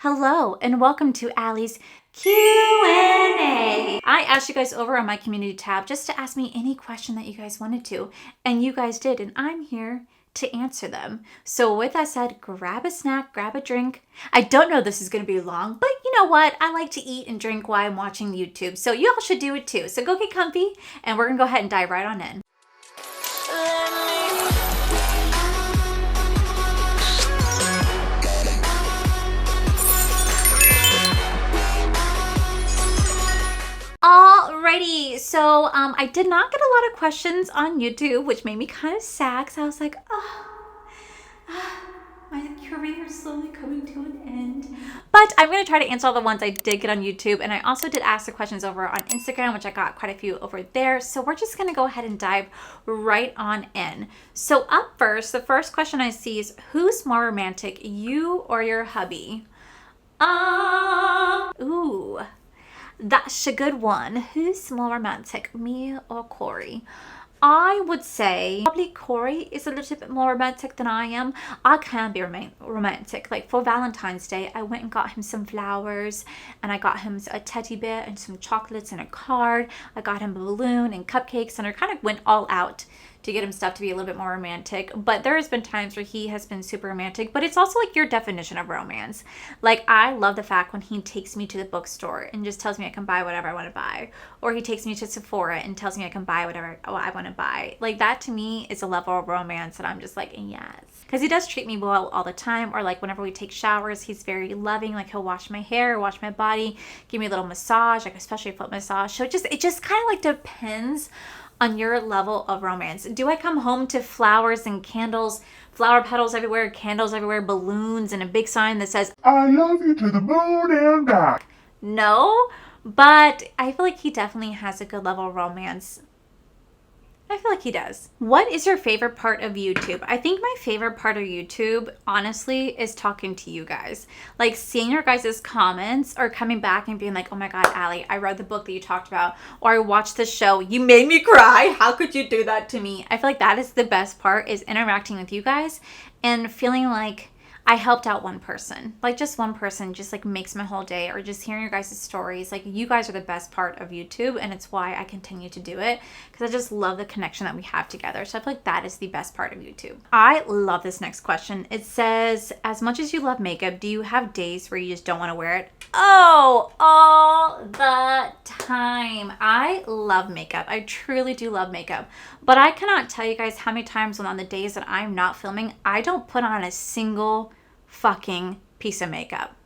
Hello and welcome to Allie's Q&A. I asked you guys over on my community tab just to ask me any question that you guys wanted to, and you guys did, and I'm here to answer them. So with that said, grab a snack, grab a drink. I don't know this is going to be long, but you know what? I like to eat and drink while I'm watching YouTube, so you all should do it too. So go get comfy, and we're going to go ahead and dive right on in. Alrighty, so I did not get a lot of questions on YouTube, which made me kind of sad because I was like, my career is slowly coming to an end. But I'm going to try to answer all the ones I did get on YouTube, and I also did ask the questions over on Instagram, which I got quite a few over there. So we're just going to go ahead and dive right on in. So up first, the first question I see is, who's more romantic, you or your hubby? Ooh. That's a good one. Who's more romantic, me or Corey? I would say probably Corey is a little bit more romantic than I am. I can be romantic. Like for Valentine's Day, I went and got him some flowers, and I got him a teddy bear and some chocolates and a card. I got him a balloon and cupcakes, and I kind of went all out to get him stuff to be a little bit more romantic. But there has been times where he has been super romantic, but it's also like your definition of romance. Like I love the fact when he takes me to the bookstore and just tells me I can buy whatever I want to buy, or he takes me to Sephora and tells me I can buy whatever I want to buy. Like that to me is a level of romance that I'm just like, yes. Because he does treat me well all the time, or like whenever we take showers, he's very loving. Like he'll wash my hair, wash my body, give me a little massage, like especially a foot massage. So it just kind of like depends on your level of romance. Do I come home to flowers and candles, flower petals everywhere, candles everywhere, balloons, and a big sign that says, "I love you to the moon and back"? No, but I feel like he definitely has a good level of romance. I feel like he does. What is your favorite part of YouTube? I think my favorite part of YouTube, honestly, is talking to you guys. Like seeing your guys' comments or coming back and being like, oh my God, Allie, I read the book that you talked about, or I watched the show. You made me cry. How could you do that to me? I feel like that is the best part, is interacting with you guys and feeling like I helped out one person. Like just one person just like makes my whole day, or just hearing your guys' stories. Like you guys are the best part of YouTube, and it's why I continue to do it, because I just love the connection that we have together. So I feel like that is the best part of YouTube. I love this next question. It says, as much as you love makeup, do you have days where you just don't want to wear it? Oh, all the time. I love makeup. I truly do love makeup. But I cannot tell you guys how many times when on the days that I'm not filming, I don't put on a single fucking piece of makeup.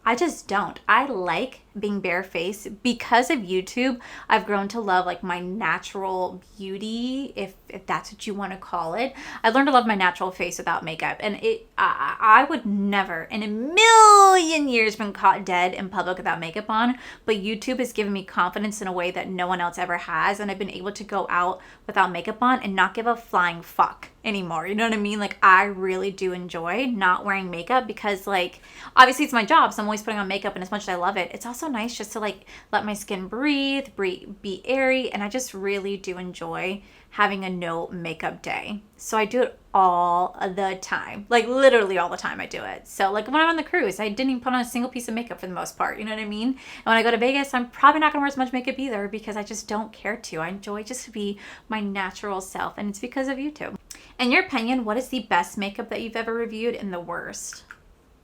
I just don't. I like being barefaced. Because of YouTube, I've grown to love like my natural beauty, if that's what you want to call it. I learned to love my natural face without makeup, and I would never in a million years been caught dead in public without makeup on. But YouTube has given me confidence in a way that no one else ever has, and I've been able to go out without makeup on and not give a flying fuck anymore. You know what I mean? Like I really do enjoy not wearing makeup, because like obviously it's my job, so I'm always putting on makeup, and as much as I love it, it's also nice just to like let my skin breathe, be airy, and I just really do enjoy having a no makeup day. So I do it all the time, like literally all the time I do it. So like when I'm on the cruise, I didn't even put on a single piece of makeup for the most part, you know what I mean? And when I go to Vegas, I'm probably not gonna wear as much makeup either, because I just don't care to. I enjoy just to be my natural self, and it's because of YouTube. In your opinion, what is the best makeup that you've ever reviewed and the worst?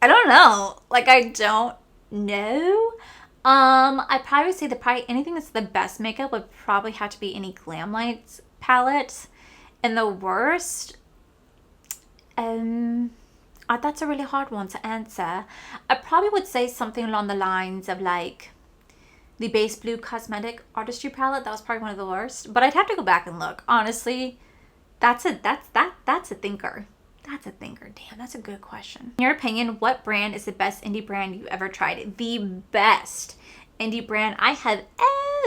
I don't know. Like I don't know. I probably would say that anything that's the best makeup would probably have to be any Glam Lights palette. And the worst, that's a really hard one to answer. I probably would say something along the lines of like the Base Blue Cosmetic Artistry palette. That was probably one of the worst, but I'd have to go back and look. Honestly, that's a thinker. That's a thinker. Damn, that's a good question. In your opinion, what brand is the best indie brand you've ever tried? The best indie brand I have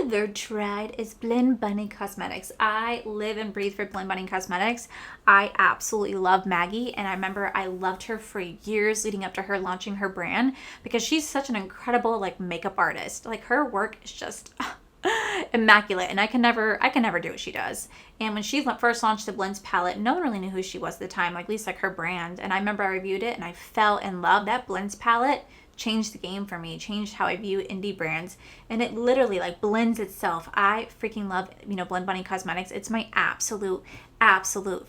ever tried is Blend Bunny Cosmetics. I live and breathe for Blend Bunny Cosmetics. I absolutely love Maggie, and I remember I loved her for years leading up to her launching her brand, because she's such an incredible like makeup artist. Like her work is just immaculate, and I can never do what she does. And when she first launched the Blends palette, no one really knew who she was at the time, like at least like her brand. And I remember I reviewed it and I fell in love. That Blends palette changed the game for me, changed how I view indie brands, and it literally like blends itself. I freaking love, Blend Bunny Cosmetics. It's my absolute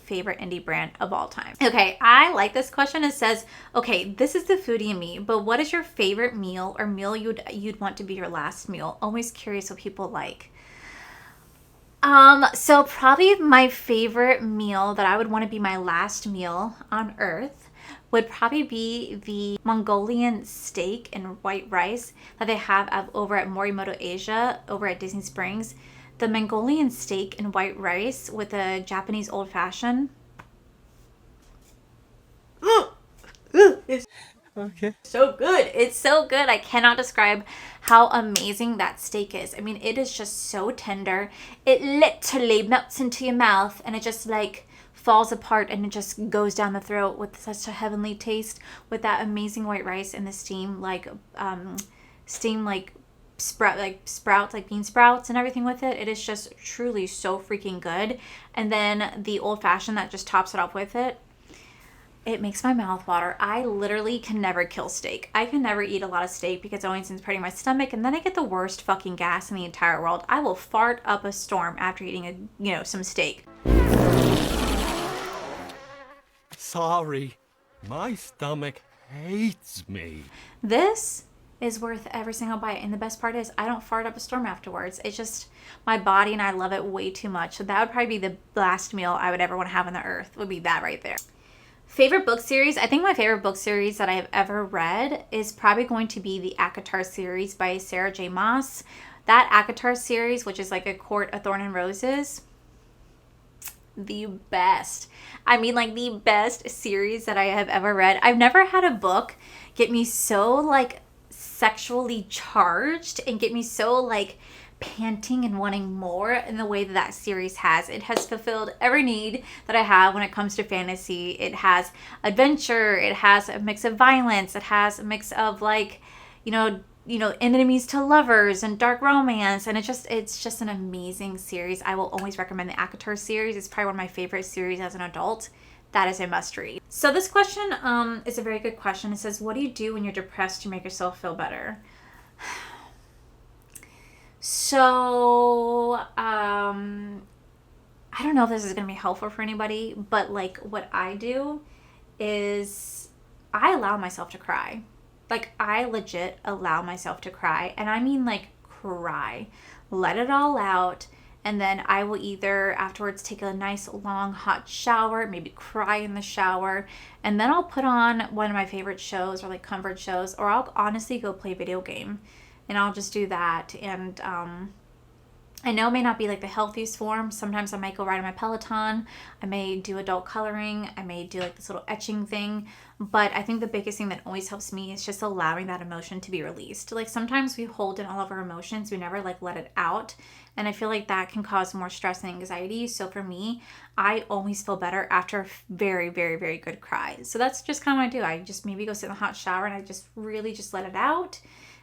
favorite indie brand of all time. Okay, I like this question. It says, okay, this is the foodie in me, but what is your favorite meal or meal you'd want to be your last meal? Always curious what people like. So probably my favorite meal that I would want to be my last meal on earth would probably be the Mongolian steak and white rice that they have over at Morimoto Asia over at Disney Springs. The Mongolian steak and white rice with a Japanese old fashioned. It's okay. So good. It's so good. I cannot describe how amazing that steak is. I mean, it is just so tender. It literally melts into your mouth and it just like falls apart and it just goes down the throat with such a heavenly taste with that amazing white rice and the steam like sprouts like bean sprouts and everything with it. It is just truly so freaking good. And then the old fashioned that just tops it off with it. It makes my mouth water. I literally can never kill steak. I can never eat a lot of steak because it always sends pretty my stomach, and then I get the worst fucking gas in the entire world. I will fart up a storm after eating some steak. Sorry, my stomach hates me. This is worth every single bite, and the best part is I don't fart up a storm afterwards. It's just my body and I love it way too much. So that would probably be the last meal I would ever want to have on the earth, would be that right there. Favorite book series? I think my favorite book series that I have ever read is probably going to be the ACOTAR series by Sarah J. Maas. That ACOTAR series, which is like A Court of Thorn and Roses, the best. I mean, like the best series that I have ever read. I've never had a book get me so like sexually charged and get me so like panting and wanting more in the way that series has. It has fulfilled every need that I have when it comes to fantasy. It has adventure, it has a mix of violence, it has a mix of like, enemies to lovers and dark romance, and it's just an amazing series. I will always recommend the ACOTAR series. It's probably one of my favorite series as an adult. That is a must read. So this question is a very good question. It says, what do you do when you're depressed to make yourself feel better? So, I don't know if this is going to be helpful for anybody, but like what I do is I allow myself to cry. Like I legit allow myself to cry. And I mean like cry. Let it all out. And then I will either afterwards take a nice long hot shower, maybe cry in the shower. And then I'll put on one of my favorite shows or like comfort shows, or I'll honestly go play a video game. And I'll just do that. And I know it may not be like the healthiest form. Sometimes I might go ride on my Peloton. I may do adult coloring. I may do like this little etching thing. But I think the biggest thing that always helps me is just allowing that emotion to be released. Like sometimes we hold in all of our emotions. We never like let it out. And I feel like that can cause more stress and anxiety. So for me, I always feel better after a very, very, very good cry. So that's just kind of what I do. I just maybe go sit in the hot shower and I just really just let it out.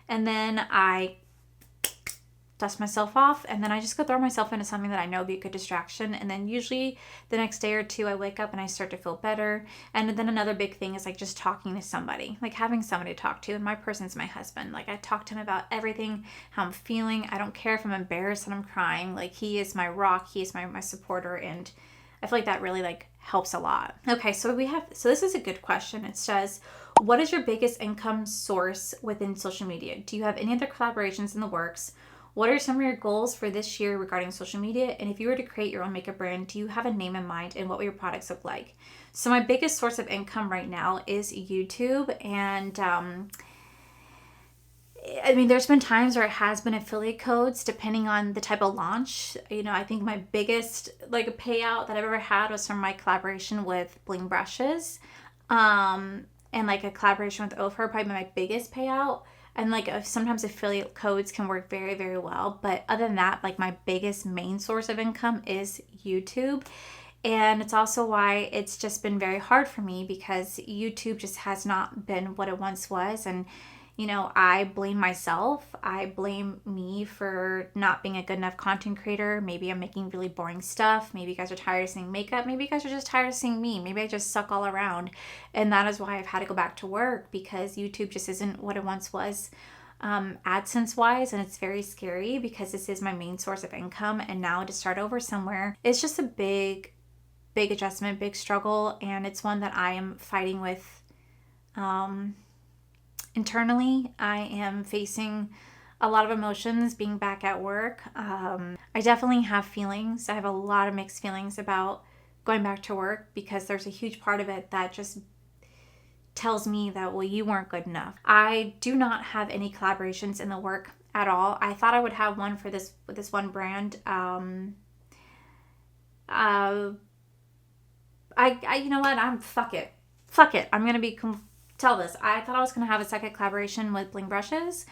And then I dust myself off, and then I just go throw myself into something that I know will be a good distraction. And then usually the next day or two, I wake up and I start to feel better. And then another big thing is like just talking to somebody, like having somebody to talk to. And my person's my husband. Like I talk to him about everything, how I'm feeling. I don't care if I'm embarrassed and I'm crying. Like he is my rock. He is my supporter. And I feel like that really like helps a lot. Okay, so this is a good question. It says, what is your biggest income source within social media? Do you have any other collaborations in the works? What are some of your goals for this year regarding social media? And if you were to create your own makeup brand, do you have a name in mind, and what will your products look like? So my biggest source of income right now is YouTube. And I mean, there's been times where it has been affiliate codes depending on the type of launch. I think my biggest like payout that I've ever had was from my collaboration with Bling Brushes. And like a collaboration with Ofer, probably my biggest payout. And like sometimes affiliate codes can work very, very well. But other than that, like my biggest main source of income is YouTube. And it's also why it's just been very hard for me, because YouTube just has not been what it once was. And You know, I blame myself. I blame me for not being a good enough content creator. Maybe I'm making really boring stuff. Maybe you guys are tired of seeing makeup. Maybe you guys are just tired of seeing me. Maybe I just suck all around. And that is why I've had to go back to work, because YouTube just isn't what it once was, AdSense wise. And it's very scary because this is my main source of income. And now to start over somewhere, it's just a big adjustment, big struggle. And it's one that I am fighting with. Internally, I am facing a lot of emotions being back at work. I definitely have feelings. I have a lot of mixed feelings about going back to work, because there's a huge part of it that just tells me that, well, you weren't good enough. I do not have any collaborations in the work at all. I thought I would have one for this with this one brand. You know what? Fuck it. I'm gonna tell this. I thought I was gonna have a second collaboration with Bling Brushes,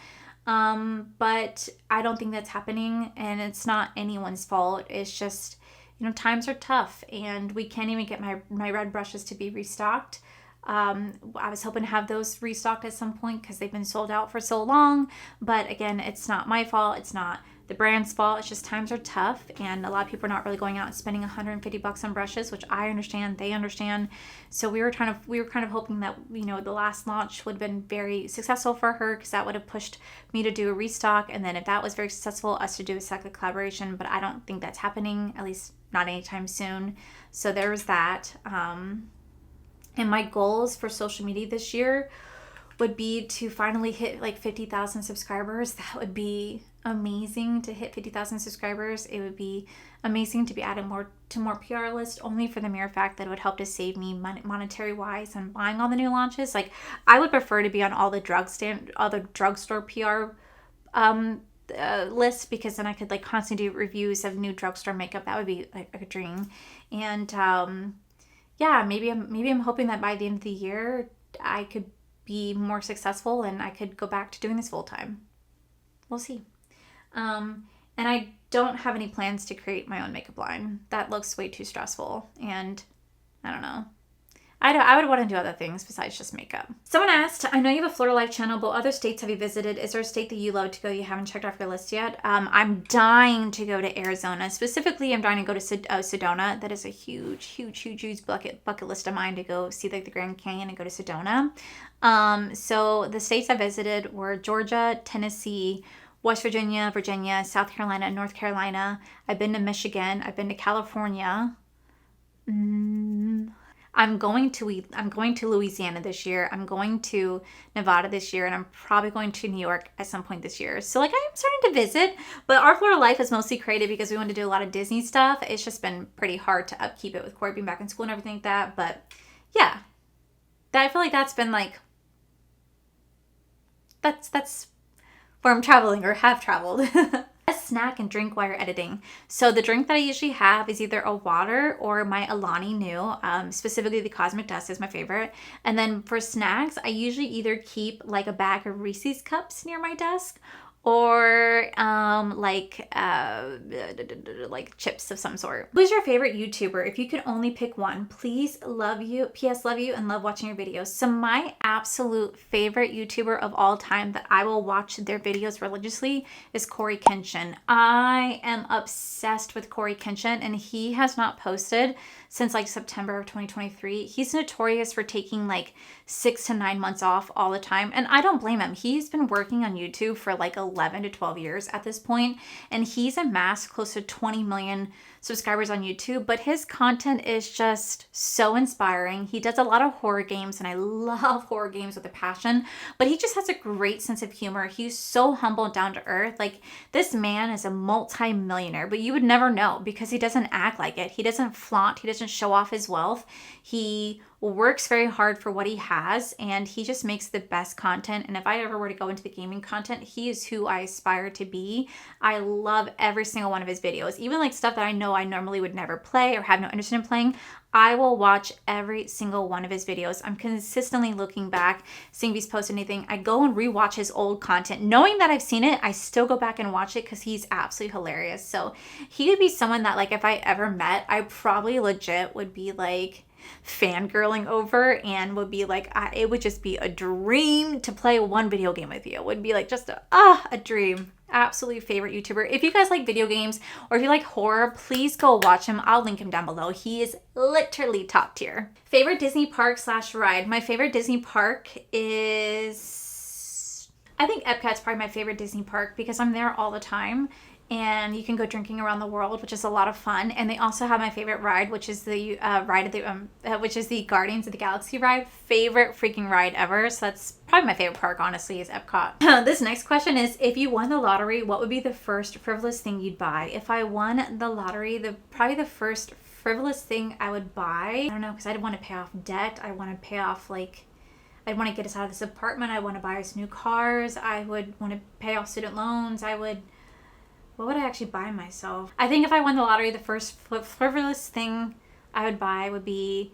but I don't think that's happening, and it's not anyone's fault. It's just, you know, times are tough, and we can't even get my red brushes to be restocked. I was hoping to have those restocked at some point because they've been sold out for so long. But again, it's not my fault. It's not the brand's fault. It's just times are tough, and a lot of people are not really going out and spending $150 on brushes, which I understand. They understand. So we were kind of hoping that, you know, the last launch would have been very successful for her, because that would have pushed me to do a restock, and then if that was very successful, us to do a second collaboration. But I don't think that's happening, at least not anytime soon. So there was that. And my goals for social media this year would be to finally hit like 50,000 subscribers. That would be amazing, to hit 50,000 subscribers. It would be amazing to be added more PR list, only for the mere fact that it would help to save me monetary wise and buying all the new launches. Like, I would prefer to be on all the drugstore PR list, because then I could like constantly do reviews of new drugstore makeup. That would be like a dream. And yeah, maybe I'm hoping that by the end of the year I could be more successful and I could go back to doing this full time. We'll see. And I don't have any plans to create my own makeup line. That looks way too stressful, and I don't know. I would want to do other things besides just makeup. Someone asked, I know you have a Florida Life channel, but what other states have you visited? Is there a state that you love to go you haven't checked off your list yet? I'm dying to go to Arizona. Specifically, I'm dying to go to Sedona. That is a huge bucket list of mine, to go see like the Grand Canyon and go to Sedona. So the states I visited were Georgia, Tennessee, West Virginia, South Carolina, and North Carolina. I've been to Michigan. I've been to California. I'm going to Louisiana this year. I'm going to Nevada this year, and I'm probably going to New York at some point this year. So like, I am starting to visit, but our Florida Life is mostly created because we want to do a lot of Disney stuff. It's just been pretty hard to upkeep it with Corey being back in school and everything like that. But yeah, I feel like that's been like, that's where I'm traveling or have traveled. Snack and drink while you're editing. So the drink that I usually have is either a water or my Alani Nu. Specifically the Cosmic Dust is my favorite. And then for snacks, I usually either keep like a bag of Reese's cups near my desk, or like chips of some sort. Who's your favorite YouTuber? If you could only pick one, please, love you. P.S. Love you and love watching your videos. So my absolute favorite YouTuber of all time that I will watch their videos religiously is Corey Kenshin. I am obsessed with Corey Kenshin, and he has not posted since like September of 2023. He's notorious for taking like 6 to 9 months off all the time, and I don't blame him. He's been working on YouTube for like 11 to 12 years at this point, and he's amassed close to 20 million subscribers on YouTube, but his content is just so inspiring. He does a lot of horror games, and I love horror games with a passion, but he just has a great sense of humor. He's so humble and down to earth. Like, this man is a multi-millionaire, but you would never know because he doesn't act like it. He doesn't flaunt. He doesn't show off his wealth. He works very hard for what he has, and he just makes the best content. And if I ever were to go into the gaming content, he is who I aspire to be. I love every single one of his videos, even like stuff that I know I normally would never play or have no interest in playing. I will watch every single one of his videos. I'm consistently looking back, seeing if he's posted anything. I go and rewatch his old content. Knowing that I've seen it, I still go back and watch it because he's absolutely hilarious. So he would be someone that, like, if I ever met, I probably legit would be like, fangirling over and would be like, it would just be a dream to play one video game with you. It would be like just a dream. Absolutely favorite YouTuber. If you guys like video games or if you like horror, please go watch him. I'll link him down below. He is literally top tier. Favorite Disney park / ride. My favorite Disney park is, I think Epcot's probably my favorite Disney park because I'm there all the time. And you can go drinking around the world, which is a lot of fun. And they also have my favorite ride, which is the which is the Guardians of the Galaxy ride. Favorite freaking ride ever. So that's probably my favorite park, honestly, is Epcot. This next question is: if you won the lottery, what would be the first frivolous thing you'd buy? If I won the lottery, probably the first frivolous thing I would buy, I don't know, because I'd want to pay off debt. I want to pay off I'd want to get us out of this apartment. I want to buy us new cars. I would want to pay off student loans. What would I actually buy myself? I think if I won the lottery, the first frivolous thing I would buy would be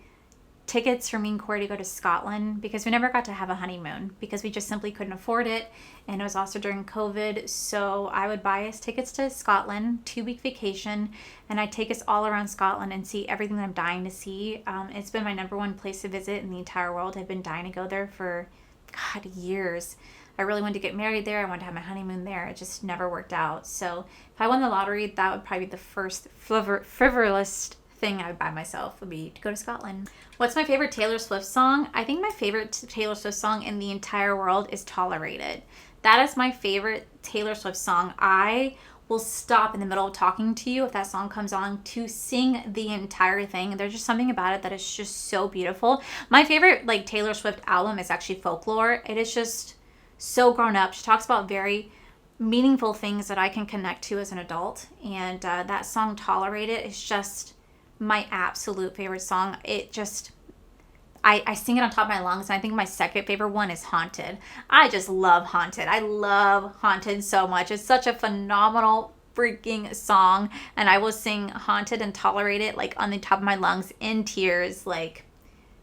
tickets for me and Corey to go to Scotland, because we never got to have a honeymoon because we just simply couldn't afford it. And it was also during COVID. So I would buy us tickets to Scotland, 2-week vacation, and I'd take us all around Scotland and see everything that I'm dying to see. It's been my #1 place to visit in the entire world. I've been dying to go there for, God, years. I really wanted to get married there. I wanted to have my honeymoon there. It just never worked out. So if I won the lottery, that would probably be the first frivolous thing I would buy myself, would be to go to Scotland. What's my favorite Taylor Swift song? I think my favorite Taylor Swift song in the entire world is Tolerated. That is my favorite Taylor Swift song. I will stop in the middle of talking to you if that song comes on to sing the entire thing. There's just something about it that is just so beautiful. My favorite Taylor Swift album is actually Folklore. It is just so grown up. She talks about very meaningful things that I can connect to as an adult. And that song Tolerated is just my absolute favorite song. It just, I sing it on top of my lungs. And I think my second favorite one is Haunted. I just love Haunted. I love Haunted so much. It's such a phenomenal freaking song. And I will sing Haunted and Tolerated on the top of my lungs in tears,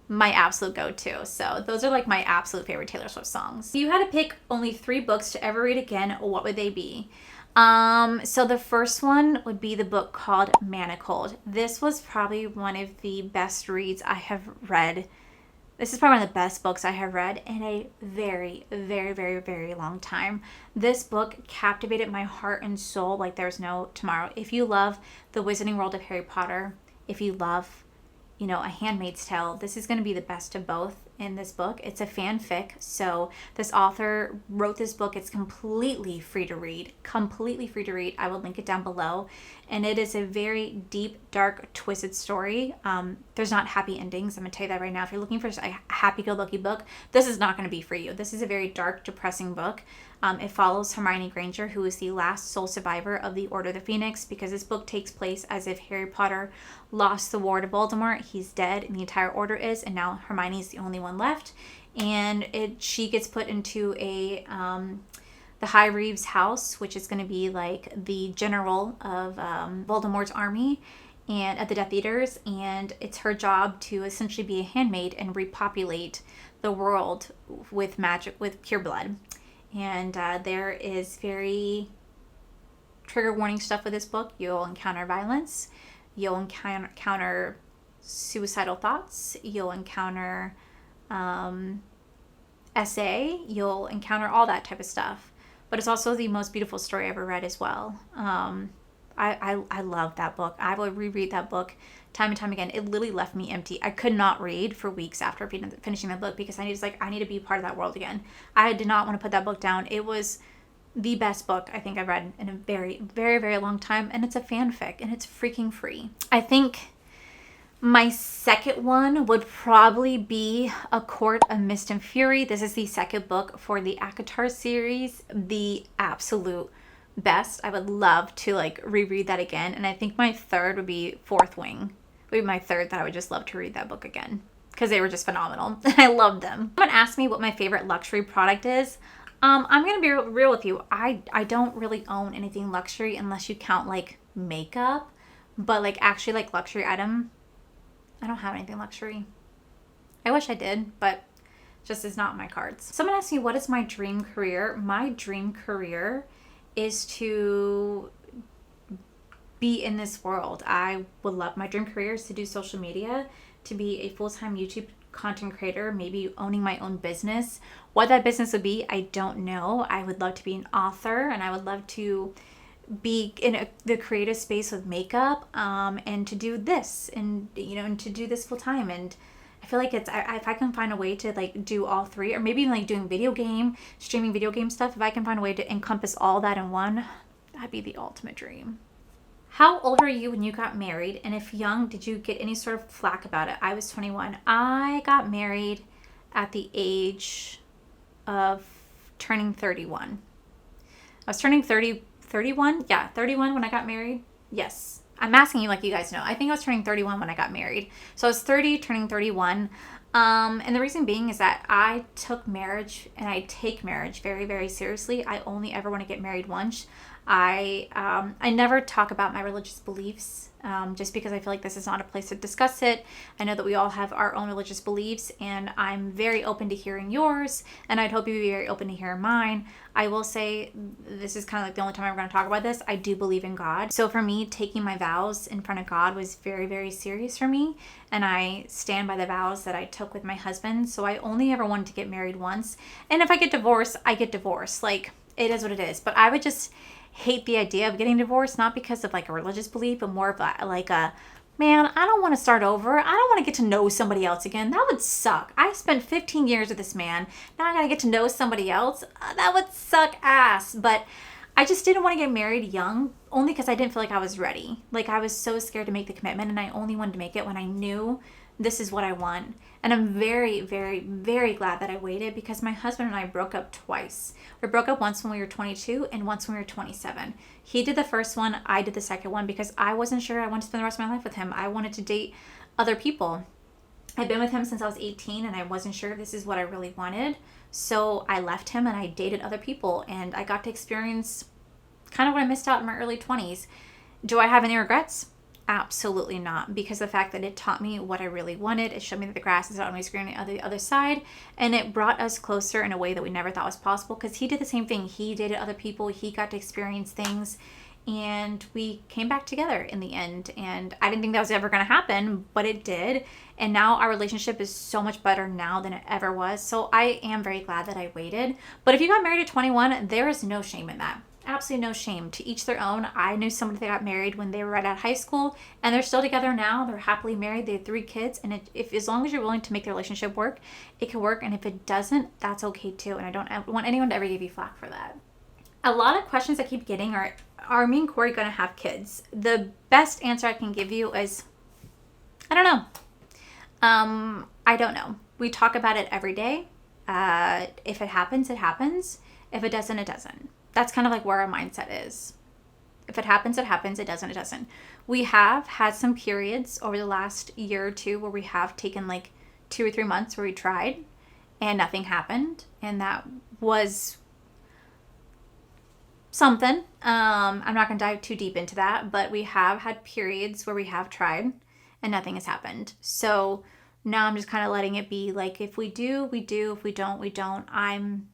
my absolute go-to. So those are my absolute favorite Taylor Swift songs. If you had to pick only 3 books to ever read again, what would they be? So the first one would be the book called Manacled. This was probably one of the best reads I have read. This is probably one of the best books I have read in a very, very, very, very long time. This book captivated my heart and soul like there's no tomorrow. If you love the Wizarding World of Harry Potter, if you love A Handmaid's Tale, this is going to be the best of both in this book. It's a fanfic, so this author wrote this book. It's completely free to read. Completely free to read. I will link it down below. And it is a very deep, dark, twisted story. There's not happy endings. I'm going to tell you that right now. If you're looking for a happy-go-lucky book, this is not going to be for you. This is a very dark, depressing book. It follows Hermione Granger, who is the last sole survivor of the Order of the Phoenix, because this book takes place as if Harry Potter lost the war to Voldemort. He's dead, and the entire Order is, and now Hermione's the only one left. And she gets put into the High Reeves house, which is going to be the general of Voldemort's army and at the Death Eaters, and it's her job to essentially be a handmaid and repopulate the world with magic, with pure blood. And there is very trigger warning stuff with this book. You'll encounter violence. You'll encounter suicidal thoughts. You'll encounter SA. You'll encounter all that type of stuff. But it's also the most beautiful story I ever read as well. I love that book. I will reread that book time and time again. It literally left me empty. I could not read for weeks after finishing that book because I need to be part of that world again. I did not want to put that book down. It was the best book I think I've read in a very, very, very long time, and it's a fanfic, and it's freaking free. I think my second one would probably be A Court of Mist and Fury. This is the second book for the ACOTAR series. The absolute best. I would love to reread that again. And I think my third would be Fourth Wing. Would be my third that I would just love to read that book again because they were just phenomenal. I loved them. Someone asked me what my favorite luxury product is. I'm gonna be real with you. I don't really own anything luxury unless you count makeup, but actually luxury item. I don't have anything luxury. I wish I did, but just is not in my cards. Someone asked me what is my dream career. My dream career is to be in this world. I would love, my dream career is to do social media, to be a full-time YouTube content creator, maybe owning my own business. What that business would be, I don't know. I would love to be an author, and I would love to be in the creative space with makeup, and to do this, and and to do this full time. And I feel like if I can find a way to like do all three, or maybe like doing streaming video game stuff, if I can find a way to encompass all that in one, that'd be the ultimate dream. How old were you when you got married? And if young, did you get any sort of flack about it? I was 21. I got married at the age of turning 31. I was turning 31? Yeah, 31 when I got married. Yes. I'm asking you like you guys know. I think I was turning 31 when I got married. So I was 30, turning 31. And the reason being is that I took marriage, and I take marriage very, very seriously. I only ever want to get married once. I never talk about my religious beliefs, just because I feel like this is not a place to discuss it. I know that we all have our own religious beliefs, and I'm very open to hearing yours, and I'd hope you'd be very open to hearing mine. I will say, this is kind of like the only time I'm going to talk about this. I do believe in God. So for me, taking my vows in front of God was very, very serious for me, and I stand by the vows that I took with my husband. So I only ever wanted to get married once, and if I get divorced, I get divorced. Like, it is what it is. But I would just hate the idea of getting divorced, not because of like a religious belief, but more of like a, man, I don't want to start over. I don't want to get to know somebody else again. That would suck. I spent 15 years with this man. Now I got to get to know somebody else. That would suck ass. But I just didn't want to get married young, only because I didn't feel like I was ready. Like, I was so scared to make the commitment, and I only wanted to make it when I knew this is what I want. And I'm very, very, very glad that I waited, because my husband and I broke up twice. We broke up once when we were 22 and once when we were 27. He did the first one, I did the second one, because I wasn't sure I wanted to spend the rest of my life with him. I wanted to date other people. I've been with him since I was 18, and I wasn't sure this is what I really wanted. So I left him and I dated other people, and I got to experience kind of what I missed out in my early 20s. Do I have any regrets? Absolutely not, because the fact that it taught me what I really wanted, it showed me that the grass is not always green on the other side, and it brought us closer in a way that we never thought was possible, because he did the same thing. He dated other people, he got to experience things, and we came back together in the end. And I didn't think that was ever going to happen, but it did. And now our relationship is so much better now than it ever was. So I am very glad that I waited. But if you got married at 21, there is no shame in that. Absolutely no shame. To each their own. I knew somebody that got married when they were right out of high school, and they're still together now. They're happily married. They have 3 kids, and if as long as you're willing to make the relationship work, it can work. And if it doesn't, that's okay too. And I don't want anyone to ever give you flack for that. A lot of questions I keep getting are me and Corey going to have kids? The best answer I can give you is, I don't know. I don't know. We talk about it every day. If it happens, it happens. If it doesn't, it doesn't. That's kind of like where our mindset is. If it happens, it happens. It doesn't, it doesn't. We have had some periods over the last year or two where we have taken like 2 or 3 months where we tried and nothing happened. And that was something. I'm not going to dive too deep into that, but we have had periods where we have tried and nothing has happened. So now I'm just kind of letting it be like, if we do, we do. If we don't, we don't. I'm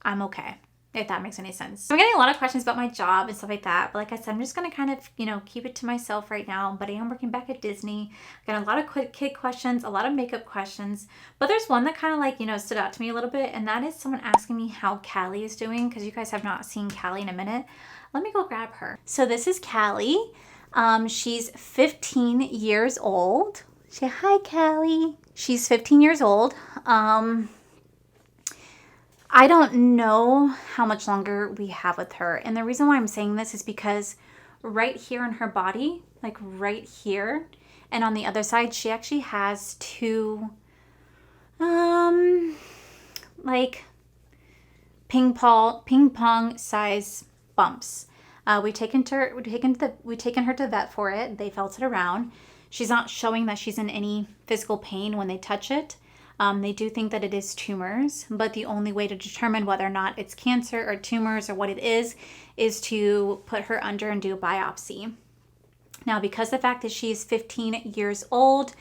okay, if that makes any sense. I'm getting a lot of questions about my job and stuff like that. But like I said, I'm just going to kind of, keep it to myself right now. But I am working back at Disney. I got a lot of kid questions, a lot of makeup questions. But there's one that kind of like, stood out to me a little bit. And that is someone asking me how Callie is doing. Because you guys have not seen Callie in a minute. Let me go grab her. So this is Callie. She's 15 years old. Say hi, Callie. She's 15 years old. I don't know how much longer we have with her. And the reason why I'm saying this is because right here in her body, like right here, and on the other side, she actually has 2, like ping pong size bumps. We've taken her to the vet for it. They felt it around. She's not showing that she's in any physical pain when they touch it. They do think that it is tumors, but the only way to determine whether or not it's cancer or tumors or what it is to put her under and do a biopsy. Now, because the fact that she's 15 years old,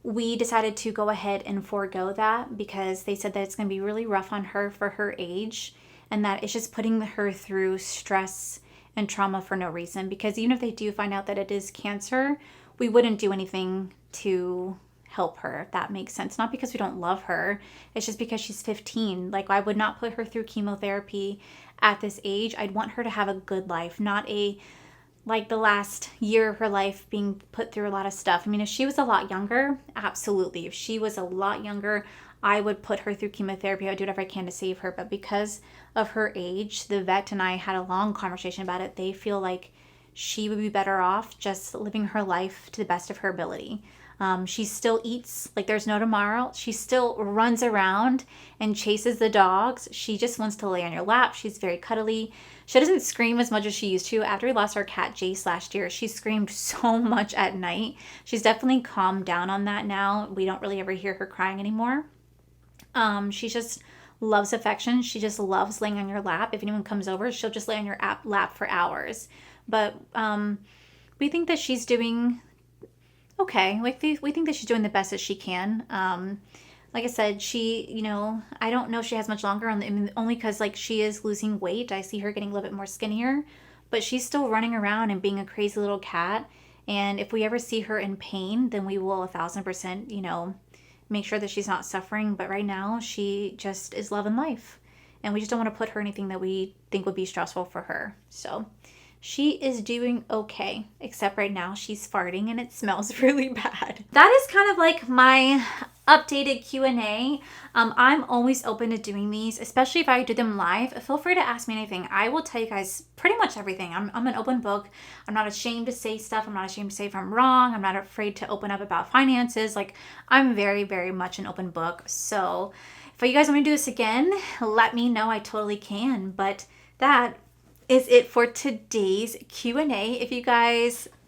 we decided to go ahead and forego that, because they said that it's going to be really rough on her for her age, and that it's just putting her through stress and trauma for no reason. Because even if they do find out that it is cancer, we wouldn't do anything to help her, if that makes sense. Not because we don't love her. It's just because she's 15. Like, I would not put her through chemotherapy at this age. I'd want her to have a good life, not like the last year of her life being put through a lot of stuff. I mean, if she was a lot younger, absolutely. If she was a lot younger, I would put her through chemotherapy. I would do whatever I can to save her. But because of her age, the vet and I had a long conversation about it. They feel like she would be better off just living her life to the best of her ability. She still eats like there's no tomorrow. She still runs around and chases the dogs. She just wants to lay on your lap. She's very cuddly. She doesn't scream as much as she used to. After we lost our cat Jace last year, she screamed so much at night. She's definitely calmed down on that now. We don't really ever hear her crying anymore. She just loves affection. She just loves laying on your lap. If anyone comes over, she'll just lay on your lap for hours. But we think that she's doing okay. We think that she's doing the best that she can. Like I said, she, I don't know if she has much longer only because like she is losing weight. I see her getting a little bit more skinnier, but she's still running around and being a crazy little cat. And if we ever see her in pain, then we will 1,000%, make sure that she's not suffering. But right now, she just is loving life. And we just don't want to put her anything that we think would be stressful for her. So she is doing okay, except right now she's farting and it smells really bad. That is kind of like my updated Q&A. I'm always open to doing these, especially if I do them live. Feel free to ask me anything. I will tell you guys pretty much everything. I'm an open book. I'm not ashamed to say stuff. I'm not ashamed to say if I'm wrong. I'm not afraid to open up about finances. Like, I'm very, very much an open book. So if you guys want me to do this again, let me know. I totally can. But that is it for today's Q&A.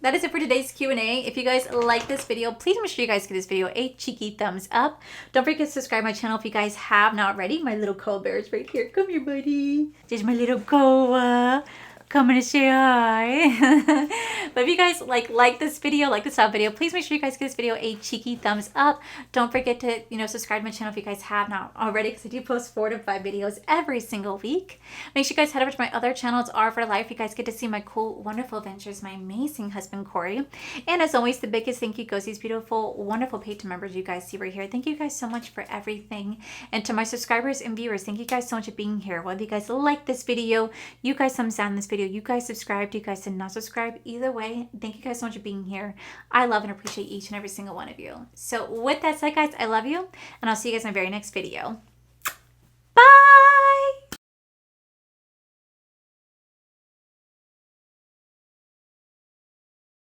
That is it for today's Q&A. If you guys like this video, please make sure you guys give this video a cheeky thumbs up. Don't forget to subscribe to my channel if you guys have not already. My little koa bear is right here. Come here, buddy. There's my little koa. Coming to say hi. But if you guys like this video, like this style video, please make sure you guys give this video a cheeky thumbs up. Don't forget to subscribe to my channel if you guys have not already, because I do post 4 to 5 videos every single week. Make sure you guys head over to my other channels, R for Life. You guys get to see my cool, wonderful adventures, my amazing husband Corey. And as always, the biggest thank you goes to these beautiful, wonderful Patreon members you guys see right here. Thank you guys so much for everything. And to my subscribers and viewers, thank you guys so much for being here. Whether you guys like this video, you guys thumbs down this video, you guys subscribed, you guys did not subscribe, either way, thank you guys so much for being here. I love and appreciate each and every single one of you. So with that said, guys, I love you, and I'll see you guys in my very next video.